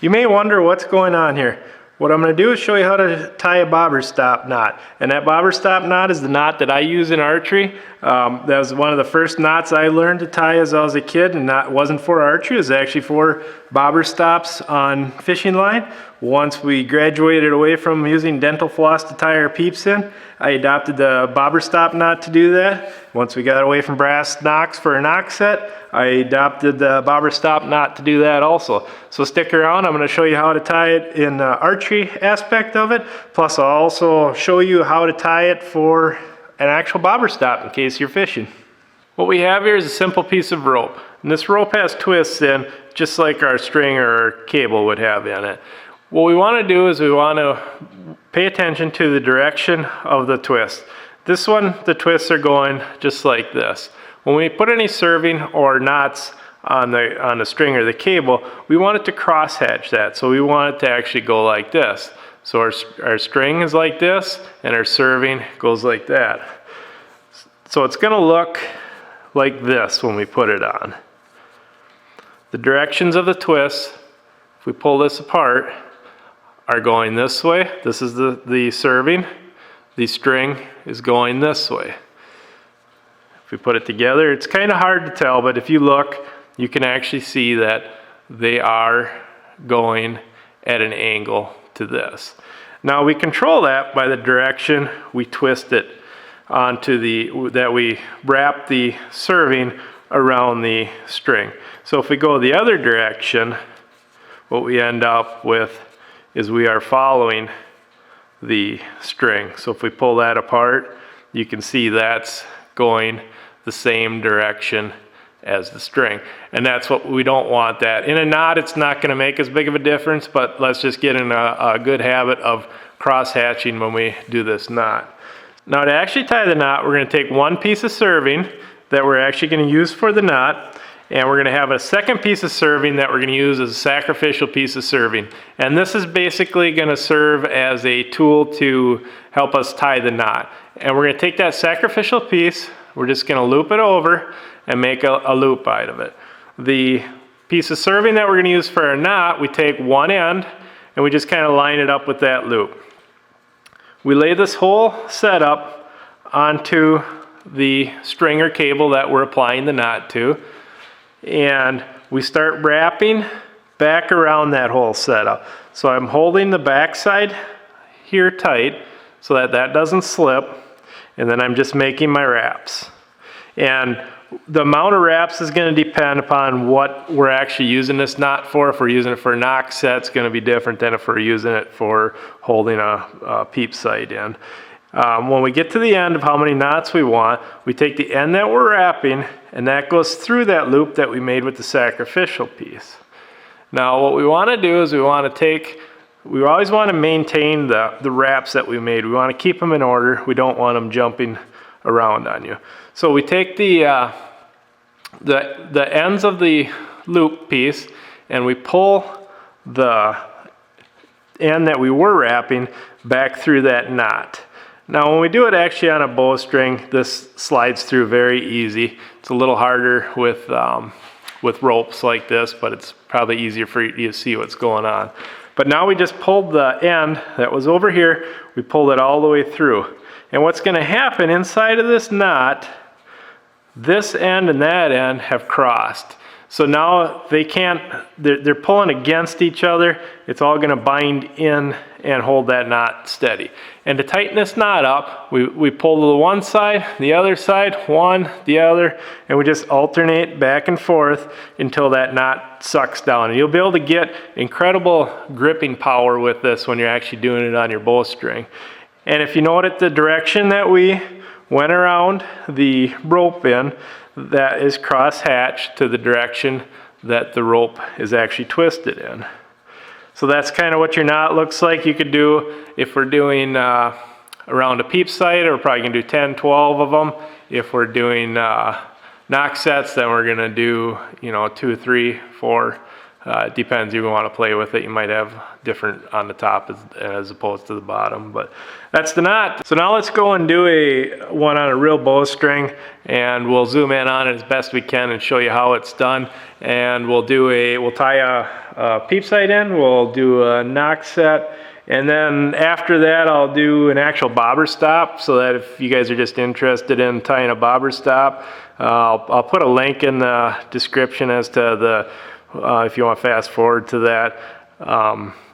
You may wonder what's going on here. What I'm going to do is show you how to tie a bobber stop knot. And that bobber stop knot is the knot that I use in archery. That was one of the first knots I learned to tie as I was a kid, and that wasn't for archery, it was actually for bobber stops on fishing line. Once we graduated away from using dental floss to tie our peeps in, I adopted the bobber stop knot to do that. Once we got away from brass knocks for a knock set, I adopted the bobber stop knot to do that also. So stick around, I'm going to show you how to tie it in the archery aspect of it. Plus I'll also show you how to tie it for an actual bobber stop in case you're fishing. What we have here is a simple piece of rope. And this rope has twists in, just like our string or cable would have in it. What we want to do is we want to pay attention to the direction of the twist. This one, the twists are going just like this. When we put any serving or knots on the string or the cable, we want it to cross hatch that. So we want it to actually go like this. So our string is like this and our serving goes like that. So it's going to look like this when we put it on. The directions of the twists, if we pull this apart, are going this way. This is the serving. The string is going this way. If we put it together, it's kind of hard to tell, but if you look, you can actually see that they are going at an angle to this. Now we control that by the direction we twist it onto that we wrap the serving around the string. So if we go the other direction, what we end up with is we are following the string. So if we pull that apart, you can see that's going the same direction as the string. And that's what we don't want that. In a knot, it's not going to make as big of a difference, but let's just get in a good habit of cross hatching when we do this knot. Now to actually tie the knot, we're going to take one piece of serving that we're actually going to use for the knot, and we're going to have a second piece of serving that we're going to use as a sacrificial piece of serving. And this is basically going to serve as a tool to help us tie the knot. And we're going to take that sacrificial piece, we're just going to loop it over and make a loop out of it. The piece of serving that we're going to use for our knot, we take one end and we just kind of line it up with that loop. We lay this whole setup onto the string or cable that we're applying the knot to, and we start wrapping back around that whole setup. So I'm holding the back side here tight so that that doesn't slip, and then I'm just making my wraps. And the amount of wraps is going to depend upon what we're actually using this knot for. If we're using it for a knock set, it's going to be different than if we're using it for holding a peep sight in. When we get to the end of how many knots we want, we take the end that we're wrapping, and that goes through that loop that we made with the sacrificial piece. Now what we want to do is we always want to maintain the wraps that we made. We want to keep them in order. We don't want them jumping around on you. So we take the ends of the loop piece and we pull the end that we were wrapping back through that knot. Now when we do it actually on a bowstring, this slides through very easy. It's a little harder with ropes like this, but it's probably easier for you to see what's going on. But now we just pulled the end that was over here, we pulled it all the way through. And what's going to happen inside of this knot, this end and that end have crossed. So now they're pulling against each other. It's all going to bind in and hold that knot steady. And to tighten this knot up, we pull to the one side, the other side, one, the other, and we just alternate back and forth until that knot sucks down. And you'll be able to get incredible gripping power with this when you're actually doing it on your bowstring. And if you note the direction that we went around the rope in, that is cross-hatched to the direction that the rope is actually twisted in. So that's kind of what your knot looks like. You could do, if we're doing around a peep sight, we're probably going to do 10, 12 of them. If we're doing knock sets, then we're going to do 2, 3, 4 It depends. You want to play with it, you might have different on the top as opposed to the bottom, but that's the knot. So now let's go and do one on a real bowstring, and we'll zoom in on it as best we can and show you how it's done. And we'll tie a peep sight in, we'll do a Nock set, and then after that I'll do an actual bobber stop, so that if you guys are just interested in tying a bobber stop, I'll put a link in the description as to if you want to fast forward to that.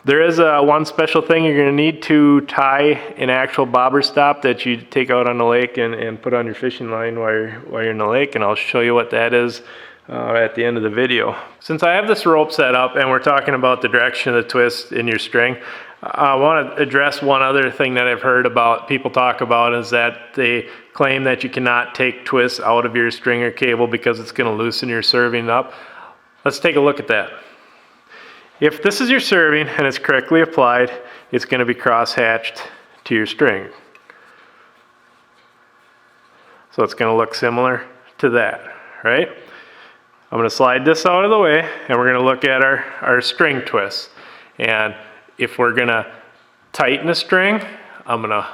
There is one special thing you're going to need to tie an actual bobber stop that you take out on the lake and put on your fishing line while you're in the lake, and I'll show you what that is at the end of the video. Since I have this rope set up and we're talking about the direction of the twist in your string, I want to address one other thing that I've heard about people talk about, is that they claim that you cannot take twists out of your string or cable because it's going to loosen your serving up. Let's take a look at that. If this is your serving and it's correctly applied, it's going to be cross-hatched to your string. So it's going to look similar to that, right? I'm going to slide this out of the way, and we're going to look at our string twists. And if we're going to tighten the string, I'm going to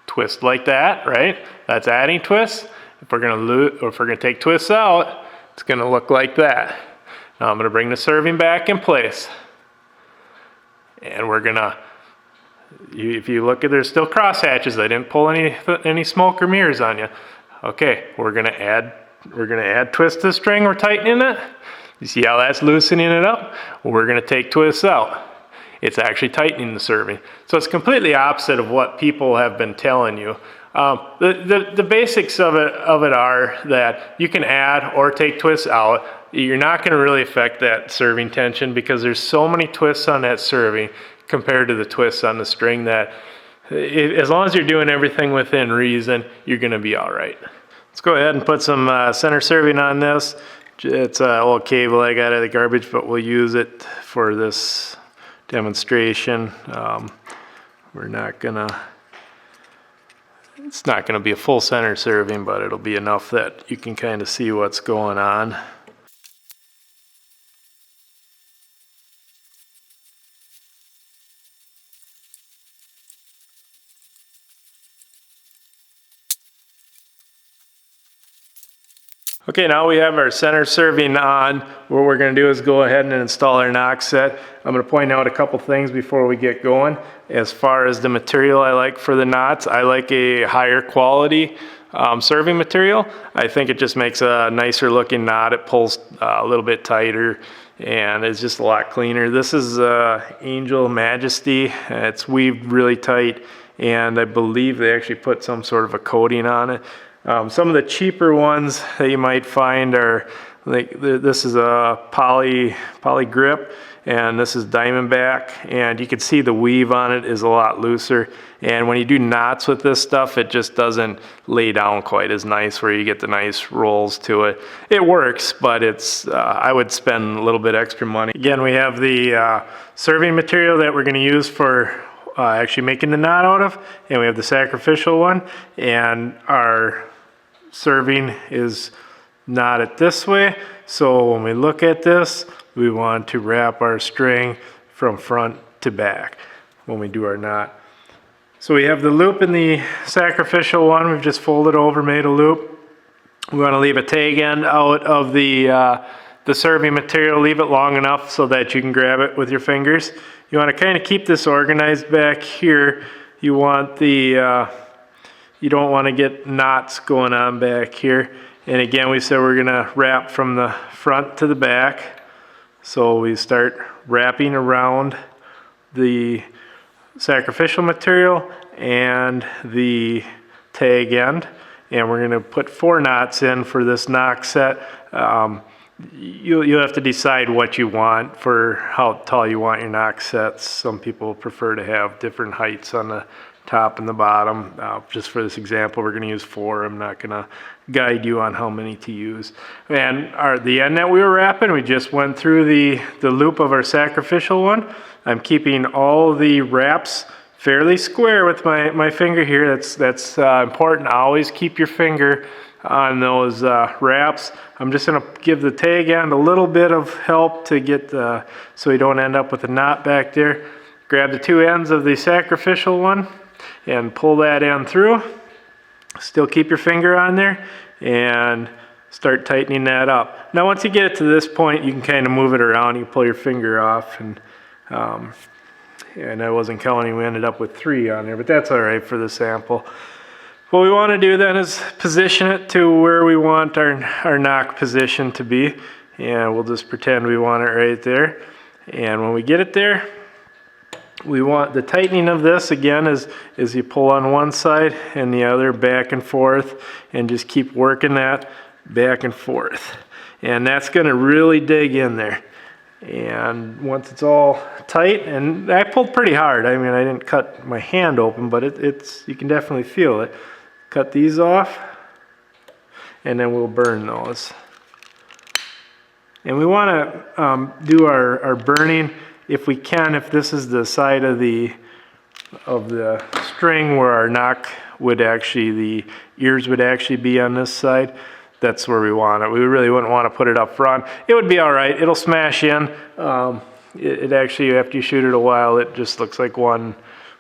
twist like that, right? That's adding twists. If we're going to take twists out, it's going to look like that. Now I'm going to bring the serving back in place. And we're going to, if you look at, there's still cross hatches. I didn't pull any smoke or mirrors on you. Okay, we're going to add twist to the string. We're tightening it. You see how that's loosening it up? Well, we're going to take twists out. It's actually tightening the serving. So it's completely opposite of what people have been telling you. The basics of it are that you can add or take twists out. You're not going to really affect that serving tension because there's so many twists on that serving compared to the twists on the string that as long as you're doing everything within reason, you're going to be all right. Let's go ahead and put some center serving on this. It's an old cable I got out of the garbage, but we'll use it for this demonstration. It's not going to be a full center serving, but it'll be enough that you can kind of see what's going on. Okay, now we have our center serving on. What we're going to do is go ahead and install our Nock set. I'm going to point out a couple things before we get going. As far as the material I like for the knots, I like a higher quality serving material. I think it just makes a nicer looking knot. It pulls a little bit tighter and it's just a lot cleaner. This is Angel Majesty. It's weaved really tight, and I believe they actually put some sort of a coating on it. Some of the cheaper ones that you might find are like this is a poly grip, and this is Diamondback, and you can see the weave on it is a lot looser. And when you do knots with this stuff, it just doesn't lay down quite as nice, where you get the nice rolls to it. It works, but it's I would spend a little bit extra money. Again, we have the serving material that we're going to use for actually making the knot out of, and we have the sacrificial one, and our serving is knotted this way. So when we look at this, we want to wrap our string from front to back when we do our knot. So we have the loop in the sacrificial one. We've just folded over, made a loop. We want to leave a tag end out of the serving material. Leave it long enough so that you can grab it with your fingers. You want to kind of keep this organized back here. You want you don't want to get knots going on back here. And again, we said we're going to wrap from the front to the back. So we start wrapping around the sacrificial material and the tag end. And we're going to put 4 knots in for this Nock set. You'll have to decide what you want for how tall you want your Nock sets. Some people prefer to have different heights on the top and the bottom. Just for this example, we're going to use 4. I'm not going to guide you on how many to use. And the end that we were wrapping, we just went through the loop of our sacrificial one. I'm keeping all the wraps fairly square with my finger here. That's important. Always keep your finger on those wraps. I'm just going to give the tag end a little bit of help to get so you don't end up with a knot back there. Grab the two ends of the sacrificial one and pull that end through. Still keep your finger on there and start tightening that up. Now once you get it to this point, you can kind of move it around. You can pull your finger off, and I wasn't counting, we ended up with 3 on there, but that's all right for the sample. What we want to do then is position it to where we want our knock position to be, and we'll just pretend we want it right there. And when we get it there, we want the tightening of this again is you pull on one side and the other back and forth, and just keep working that back and forth. And that's going to really dig in there. And once it's all tight, and I pulled pretty hard. I mean, I didn't cut my hand open, but it's you can definitely feel it. Cut these off, and then we'll burn those. And we want to do our burning, if we can, if this is the side of the string where our knock would actually, the ears would actually be on this side. That's where we want it. We really wouldn't want to put it up front. It would be all right. It'll smash in. It actually, after you shoot it a while, it just looks like one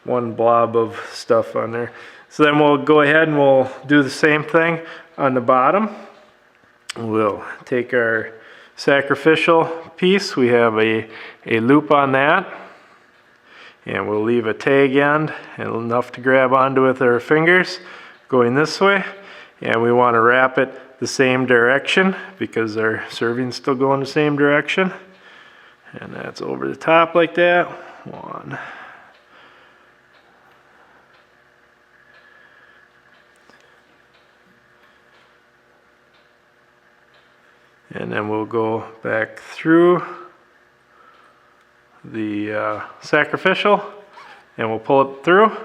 blob of stuff on there. So then we'll go ahead and we'll do the same thing on the bottom. We'll take our sacrificial piece. We have a loop on that, and we'll leave a tag end and enough to grab onto with our fingers going this way. And we want to wrap it the same direction because our serving's still going the same direction. And that's over the top like that. 1. And then we'll go back through the sacrificial and we'll pull it through.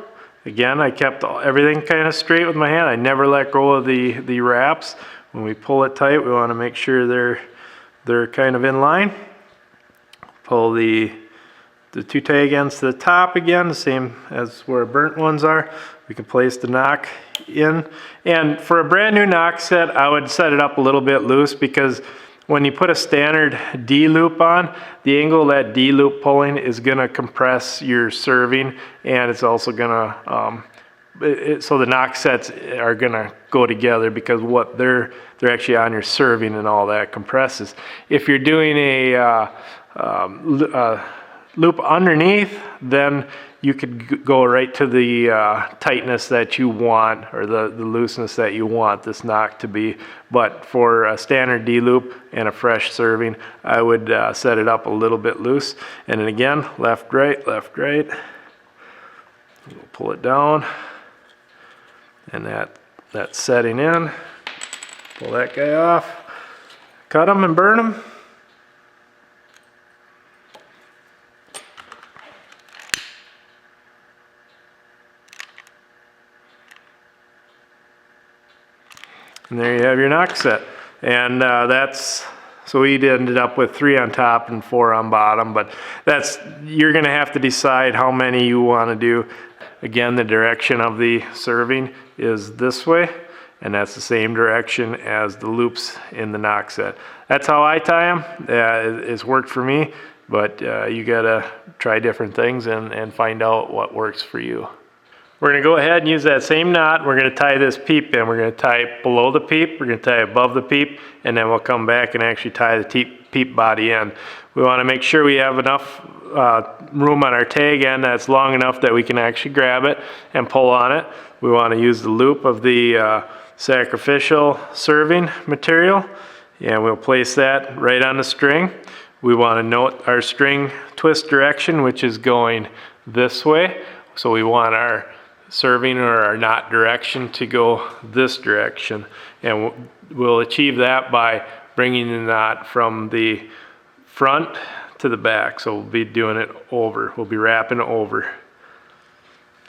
Again, I kept everything kind of straight with my hand. I never let go of the wraps. When we pull it tight, we want to make sure they're kind of in line. Pull the 2 tag ends to the top again, the same as where burnt ones are. We can place the knock in. And for a brand new knock set, I would set it up a little bit loose, because when you put a standard D loop on, the angle of that D loop pulling is going to compress your serving, and it's also going to, so the knock sets are going to go together, because what they're actually on your serving and all that compresses. If you're doing a loop underneath, then you could go right to the tightness that you want, or the looseness that you want this knock to be. But for a standard D loop and a fresh serving, I would set it up a little bit loose. And then again, left, right, left, right. We'll pull it down, and that's setting in. Pull that guy off, cut them and burn them. And there you have your knock set. And so we ended up with 3 on top and 4 on bottom, but you're gonna have to decide how many you wanna do. Again, the direction of the serving is this way, and that's the same direction as the loops in the knock set. That's how I tie them. It's worked for me, but you gotta try different things and find out what works for you. We're going to go ahead and use that same knot. We're going to tie this peep in. We're going to tie it below the peep, we're going to tie it above the peep, and then we'll come back and actually tie the peep body in. We want to make sure we have enough room on our tag end that's long enough that we can actually grab it and pull on it. We want to use the loop of the sacrificial serving material, and we'll place that right on the string. We want to note our string twist direction, which is going this way. So we want our serving or our knot direction to go this direction, and we'll achieve that by bringing the knot from the front to the back. So we'll be doing it over, we'll be wrapping over,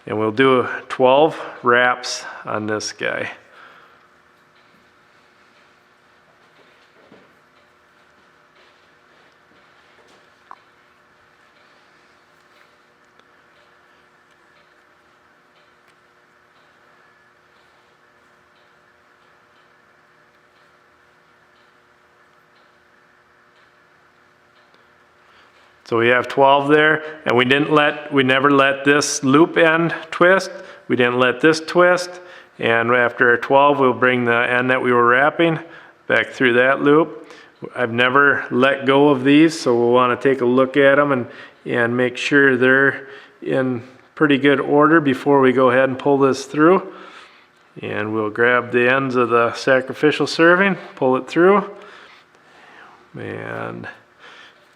and we'll do 12 wraps on this guy. So we have 12 there, and we never let this loop end twist. We didn't let this twist. And after our 12, we'll bring the end that we were wrapping back through that loop. I've never let go of these, so we'll want to take a look at them and make sure they're in pretty good order before we go ahead and pull this through. And we'll grab the ends of the sacrificial serving, pull it through, and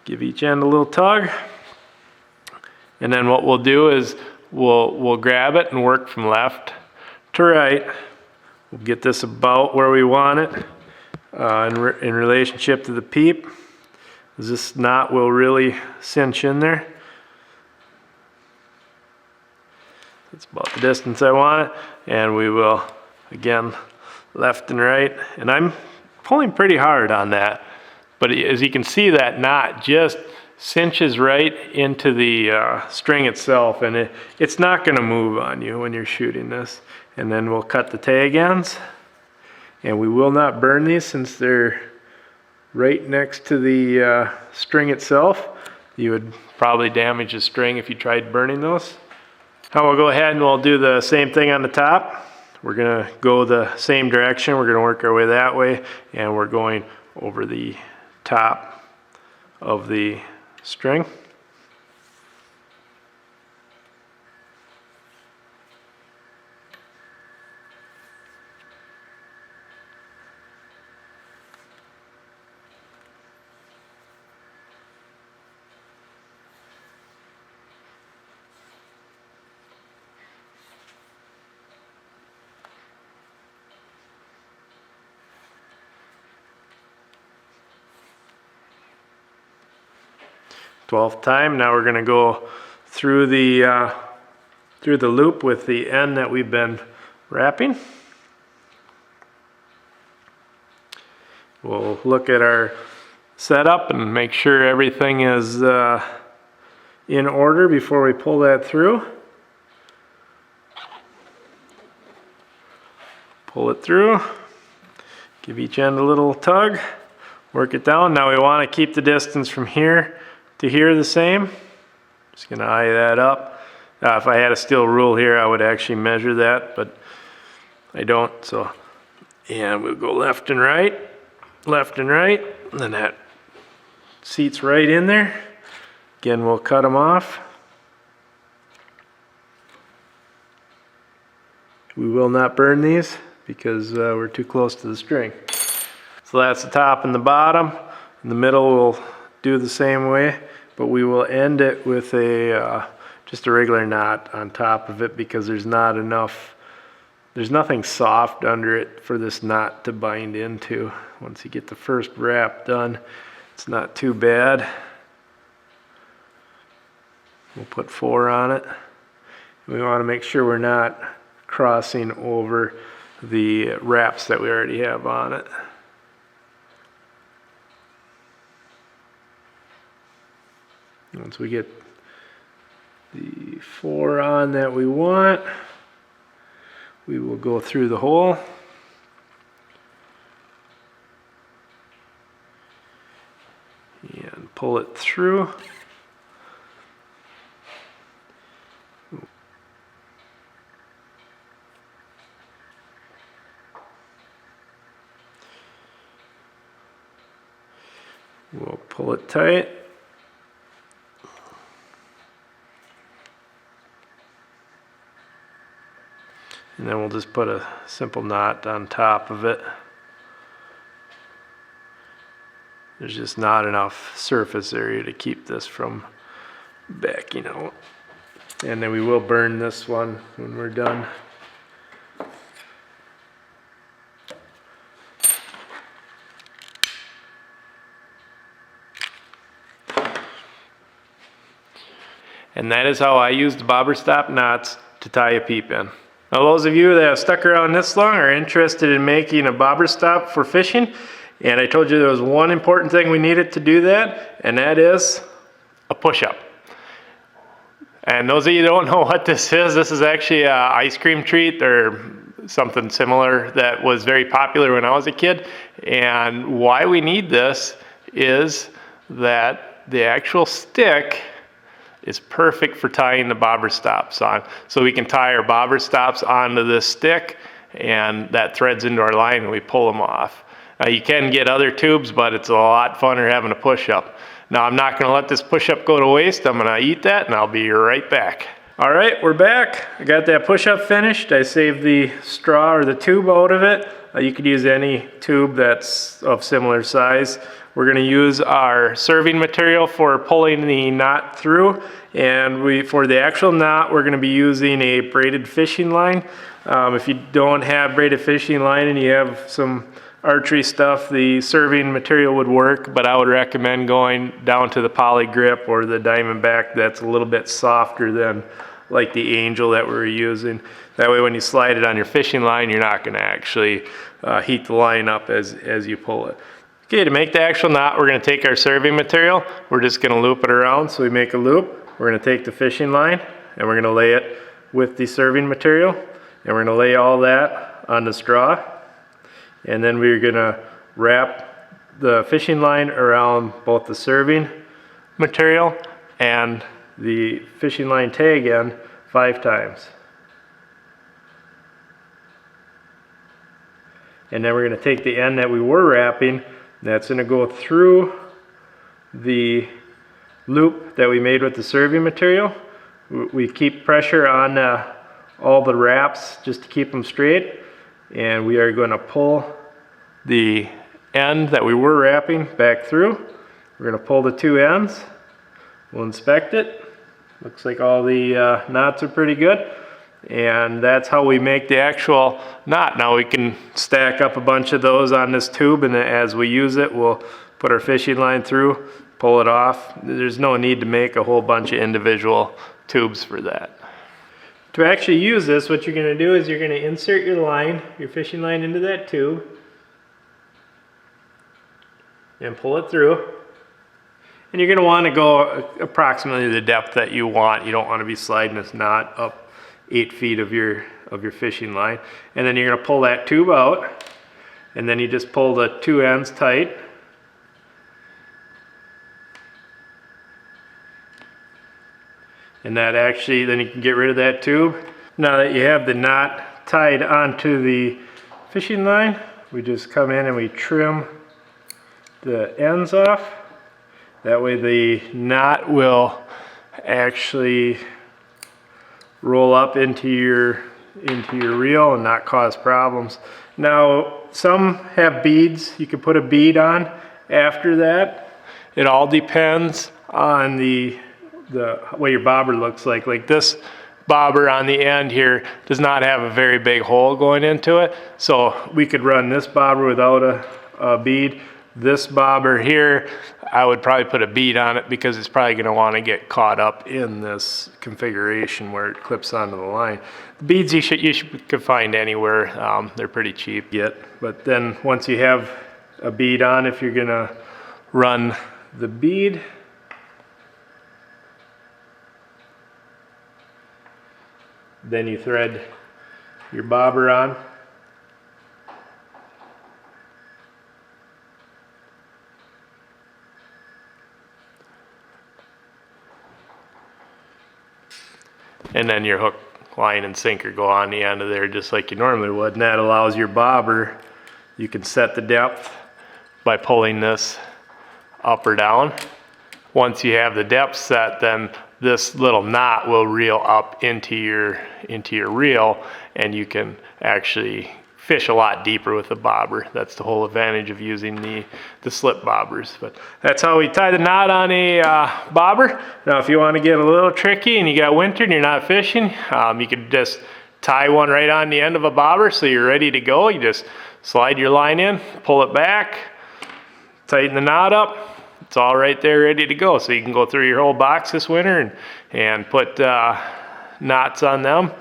give each end a little tug. And then what we'll do is we'll grab it and work from left to right. We'll get this about where we want it in relationship to the Peep. This knot will really cinch in there. That's about the distance I want it. And we will, again, left and right. And I'm pulling pretty hard on that. But as you can see, that knot just cinches right into the string itself. And it's not going to move on you when you're shooting this. And then we'll cut the tag ends. And we will not burn these since they're right next to the string itself. You would probably damage the string if you tried burning those. Now we'll go ahead and we'll do the same thing on the top. We're going to go the same direction. We're going to work our way that way, and we're going over the top of the string. Twelfth time. Now we're going to go through the loop with the end that we've been wrapping. We'll look at our setup and make sure everything is in order before we pull that through. Pull it through. Give each end a little tug. Work it down. Now we want to keep the distance from here to here the same. Just going to eye that up. If I had a steel rule here, I would actually measure that, but I don't. So, and we'll go left and right, and then that seats right in there. Again, we'll cut them off. We will not burn these because we're too close to the string. So that's the top and the bottom. In the middle we'll do the same way, but we will end it with just a regular knot on top of it because there's nothing soft under it for this knot to bind into. Once you get the first wrap done, it's not too bad. We'll put 4 on it. We want to make sure we're not crossing over the wraps that we already have on it. Once we get the 4 on that we want, we will go through the hole. And pull it through. We'll pull it tight. And then we'll just put a simple knot on top of it. There's just not enough surface area to keep this from backing out. And then we will burn this one when we're done. And that is how I use the bobber stop knots to tie a peep in. Now those of you that have stuck around this long are interested in making a bobber stop for fishing, and I told you there was one important thing we needed to do that, and that is a push-up. And those of you who don't know what this is actually an ice cream treat or something similar that was very popular when I was a kid. And why we need this is that the actual stick is perfect for tying the bobber stops on. So we can tie our bobber stops onto this stick, and that threads into our line and we pull them off. You can get other tubes, but it's a lot funner having a push-up. Now I'm not gonna let this push-up go to waste. I'm gonna eat that and I'll be right back. All right, we're back. I got that push-up finished. I saved the straw or the tube out of it. You could use any tube that's of similar size. We're gonna use our serving material for pulling the knot through, and for the actual knot, we're gonna be using a braided fishing line. If you don't have braided fishing line and you have some archery stuff, the serving material would work, but I would recommend going down to the poly grip or the diamondback that's a little bit softer than like the angel that we're using. That way when you slide it on your fishing line, you're not gonna actually heat the line up as you pull it. Okay, to make the actual knot, we're gonna take our serving material, we're just gonna loop it around. So we make a loop, we're gonna take the fishing line and we're gonna lay it with the serving material, and we're gonna lay all that on the straw. And then we're gonna wrap the fishing line around both the serving material and the fishing line tag end 5 times. And then we're gonna take the end that we were wrapping, that's gonna go through the loop that we made with the serving material. We keep pressure on all the wraps just to keep them straight. And we are going to pull the end that we were wrapping back through. We're going to pull the 2 ends. We'll inspect it. Looks like all the knots are pretty good. And that's how we make the actual knot. Now we can stack up a bunch of those on this tube, and as we use it, we'll put our fishing line through, pull it off. There's no need to make a whole bunch of individual tubes for that. To actually use this, what you're going to do is you're going to insert your line, your fishing line, into that tube and pull it through. And you're going to want to go approximately the depth that you want. You don't want to be sliding this knot up 8 feet of your fishing line. And then you're going to pull that tube out, and then you just pull the 2 ends tight. And that actually, then you can get rid of that tube. Now that you have the knot tied onto the fishing line, we just come in and we trim the ends off. That way the knot will actually roll up into your reel and not cause problems. Now, some have beads. You can put a bead on after that. It all depends on the way your bobber looks like. Like this bobber on the end here does not have a very big hole going into it, so we could run this bobber without a bead. This bobber here, I would probably put a bead on it because it's probably going to want to get caught up in this configuration where it clips onto the line. The beads you could find anywhere. They're pretty cheap yet, but then once you have a bead on, if you're going to run the bead, then you thread your bobber on. And then your hook, line, and sinker go on the end of there just like you normally would. And that allows your bobber, you can set the depth by pulling this up or down. Once you have the depth set, then this little knot will reel up into your reel, and you can actually fish a lot deeper with the bobber. That's the whole advantage of using the slip bobbers. But that's how we tie the knot on a bobber. Now if you want to get a little tricky and you got winter and you're not fishing, you could just tie one right on the end of a bobber so you're ready to go. You just slide your line in, pull it back, tighten the knot up. It's all right there ready to go. So you can go through your whole box this winter and put knots on them.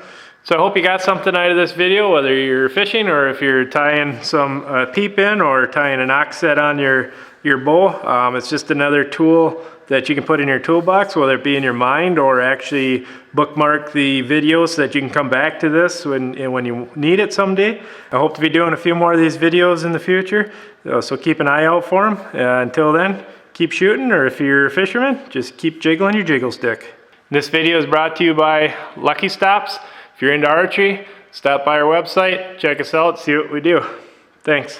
So I hope you got something out of this video, whether you're fishing or if you're tying some peep in or tying a Nock set on your bow. It's just another tool that you can put in your toolbox, whether it be in your mind or actually bookmark the video so that you can come back to this when you need it someday. I hope to be doing a few more of these videos in the future, so keep an eye out for them. Until then, keep shooting, or if you're a fisherman, just keep jiggling your jiggle stick. This video is brought to you by Lucky Stops. If you're into archery, stop by our website, check us out, see what we do. Thanks.